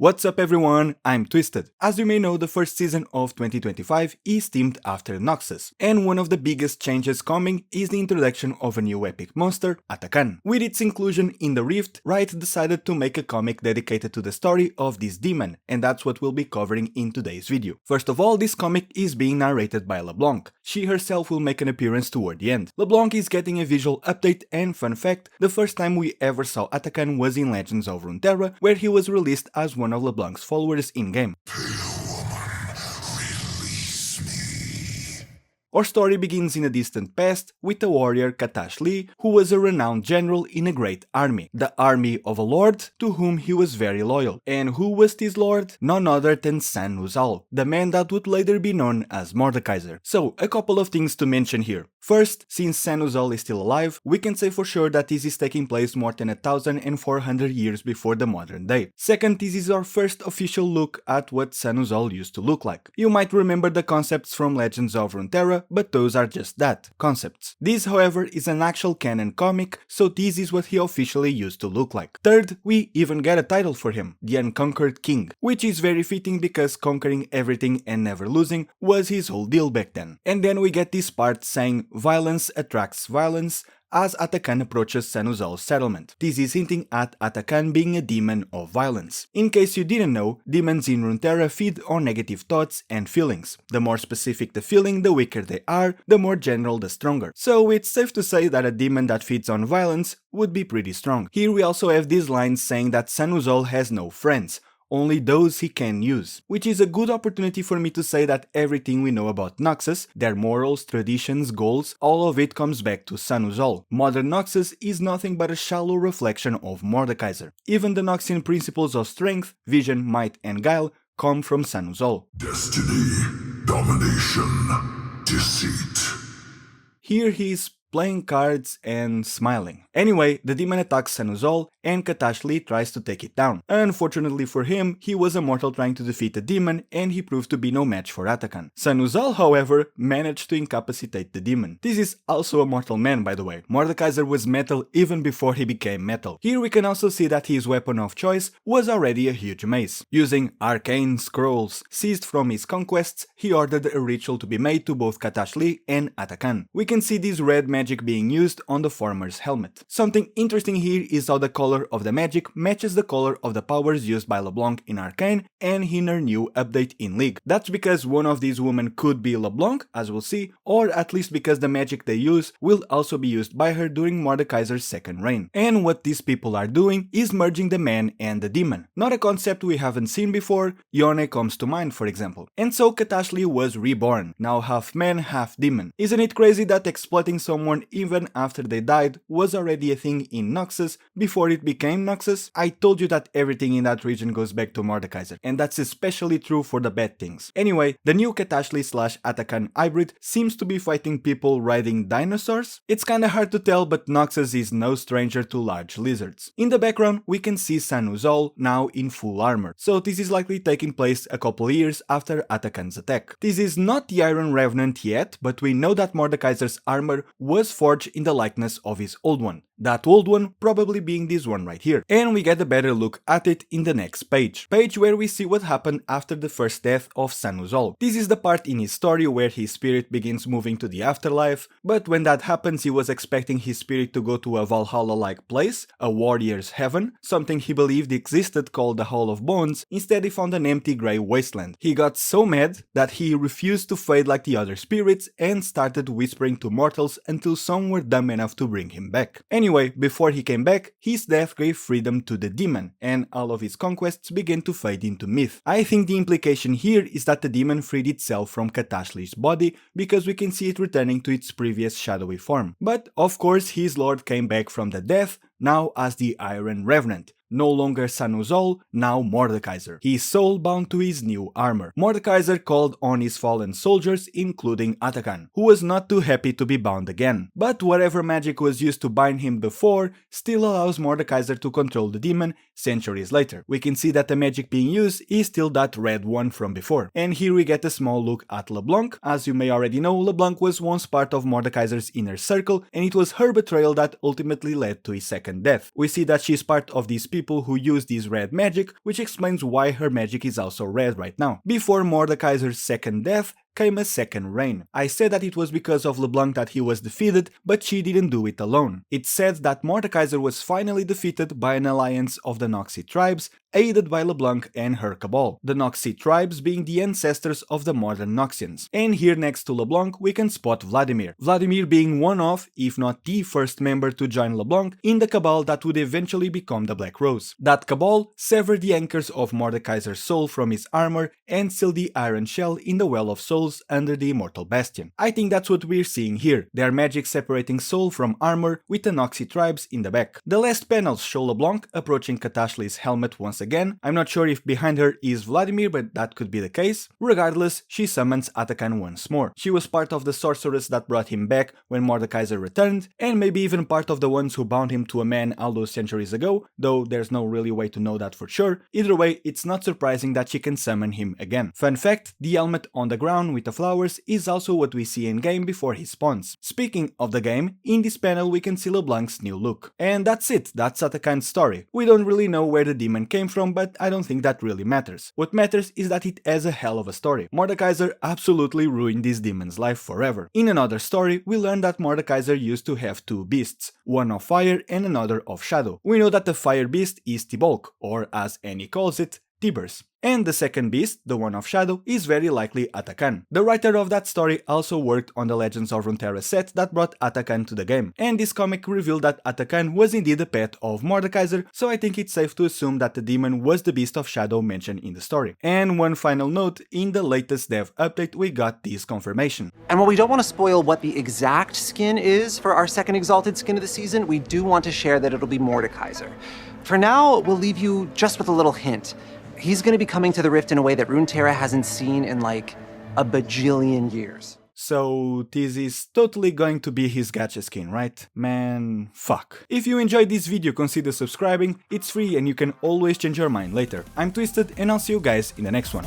What's up everyone, I'm Twisted. As you may know, the first season of 2025 is themed after Noxus, and one of the biggest changes coming is the introduction of a new epic monster, Atakhan. With its inclusion in the Rift, Riot decided to make a comic dedicated to the story of this demon, and that's what we'll be covering in today's video. First of all, this comic is being narrated by LeBlanc. She herself will make an appearance toward the end. LeBlanc is getting a visual update, and fun fact, the first time we ever saw Atakhan was in Legends of Runeterra, where he was released as one of LeBlanc's followers in-game. Our story begins in a distant past with the warrior Katash Lee, who was a renowned general in a great army, the army of a lord to whom he was very loyal. And who was this lord? None other than Sahn-Uzal, the man that would later be known as Mordekaiser. So, a couple of things to mention here. First, since Sahn-Uzal is still alive, we can say for sure that this is taking place more than 1,400 years before the modern day. Second, this is our first official look at what Sahn-Uzal used to look like. You might remember the concepts from Legends of Runeterra, but those are just that, concepts. This, however, is an actual canon comic, so this is what he officially used to look like. Third, we even get a title for him, the Unconquered King, which is very fitting because conquering everything and never losing was his whole deal back then. And then we get this part saying violence attracts violence, as Atakhan approaches Sahn-Uzal's settlement. This is hinting at Atakhan being a demon of violence. In case you didn't know, demons in Runeterra feed on negative thoughts and feelings. The more specific the feeling, the weaker they are, the more general the stronger. So it's safe to say that a demon that feeds on violence would be pretty strong. Here we also have these lines saying that Sahn-Uzal has no friends, only those he can use, which is a good opportunity for me to say that everything we know about Noxus, their morals, traditions, goals, all of it comes back to Sahn-Uzal. Modern Noxus is nothing but a shallow reflection of Mordekaiser. Even the Noxian principles of strength, vision, might and guile come from Sahn-Uzal. Destiny, domination, deceit. Here he is playing cards and smiling. Anyway, the demon attacks Sahn-Uzal and Katash Lee tries to take it down. Unfortunately for him, he was a mortal trying to defeat a demon and he proved to be no match for Atakhan. Sahn-Uzal, however, managed to incapacitate the demon. This is also a mortal man, by the way. Mordekaiser was metal even before he became metal. Here we can also see that his weapon of choice was already a huge mace. Using arcane scrolls seized from his conquests, he ordered a ritual to be made to both Katash Lee and Atakhan. We can see this red magic being used on the former's helmet. Something interesting here is how the color of the magic matches the color of the powers used by LeBlanc in Arcane and in her new update in League. That's because one of these women could be LeBlanc, as we'll see, or at least because the magic they use will also be used by her during Mordekaiser's second reign. And what these people are doing is merging the man and the demon. Not a concept we haven't seen before, Yone comes to mind for example. And so Katash Lee was reborn, now half man, half demon. Isn't it crazy that exploiting someone even after they died was already a thing in Noxus before it became Noxus? I told you that everything in that region goes back to Mordekaiser, and that's especially true for the bad things. Anyway, the new Katash Lee / Atakhan hybrid seems to be fighting people riding dinosaurs? It's kinda hard to tell, but Noxus is no stranger to large lizards. In the background, we can see Sahn-Uzal now in full armor, so this is likely taking place a couple years after Atakhan's attack. This is not the Iron Revenant yet, but we know that Mordekaiser's armor was forged in the likeness of his old one. That old one probably being this one right here. And we get a better look at it in the next page where we see what happened after the first death of Sahn-Uzal. This is the part in his story where his spirit begins moving to the afterlife, but when that happens he was expecting his spirit to go to a Valhalla-like place, a warrior's heaven, something he believed existed called the Hall of Bones. Instead he found an empty grey wasteland. He got so mad that he refused to fade like the other spirits and started whispering to mortals until some were dumb enough to bring him back. Anyway, before he came back, his death gave freedom to the demon, and all of his conquests began to fade into myth. I think the implication here is that the demon freed itself from Katash Lee's body, because we can see it returning to its previous shadowy form. But of course his lord came back from the death, now as the Iron Revenant. No longer Sahn-Uzal, now Mordekaiser, his soul bound to his new armor. Mordekaiser called on his fallen soldiers, including Atakhan, who was not too happy to be bound again. But whatever magic was used to bind him before still allows Mordekaiser to control the demon, centuries later. We can see that the magic being used is still that red one from before. And here we get a small look at LeBlanc. As you may already know, LeBlanc was once part of Mordekaiser's inner circle, and it was her betrayal that ultimately led to his second death. We see that she's part of these people who use this red magic, which explains why her magic is also red right now. Before Mordekaiser's second death came a second reign. I said that it was because of LeBlanc that he was defeated, but she didn't do it alone. It's said that Mordekaiser was finally defeated by an alliance of the Noxus tribes, aided by LeBlanc and her cabal, the Noxus tribes being the ancestors of the modern Noxians. And here next to LeBlanc we can spot Vladimir. Vladimir being one of, if not the first member to join LeBlanc in the cabal that would eventually become the Black Rose. That cabal severed the anchors of Mordekaiser's soul from his armor and sealed the iron shell in the Well of Souls under the Immortal Bastion. I think that's what we're seeing here, their magic separating soul from armor with the Noxus tribes in the back. The last panels show LeBlanc approaching Katashli's helmet once again. I'm not sure if behind her is Vladimir, but that could be the case. Regardless, she summons Atakhan once more. She was part of the sorceress that brought him back when Mordekaiser returned, and maybe even part of the ones who bound him to a man all those centuries ago, though there's no really way to know that for sure. Either way, it's not surprising that she can summon him again. Fun fact, the helmet on the ground with the flowers is also what we see in game before he spawns. Speaking of the game, in this panel we can see LeBlanc's new look. And that's it, that's Atakhan's story. We don't really know where the demon came from, but I don't think that really matters. What matters is that it has a hell of a story. Mordekaiser absolutely ruined this demon's life forever. In another story, we learn that Mordekaiser used to have two beasts, one of fire and another of shadow. We know that the fire beast is Tibulk, or as Annie calls it, Tibers. And the second beast, the one of shadow, is very likely Atakhan. The writer of that story also worked on the Legends of Runeterra set that brought Atakhan to the game, and this comic revealed that Atakhan was indeed a pet of Mordekaiser, so I think it's safe to assume that the demon was the beast of shadow mentioned in the story. And one final note, in the latest dev update we got this confirmation. And while we don't want to spoil what the exact skin is for our second exalted skin of the season, we do want to share that it'll be Mordekaiser. For now, we'll leave you just with a little hint. He's going to be coming to the Rift in a way that Runeterra hasn't seen in like a bajillion years. So this is totally going to be his gacha skin, right? Man, fuck. If you enjoyed this video, consider subscribing, it's free and you can always change your mind later. I'm Twisted and I'll see you guys in the next one.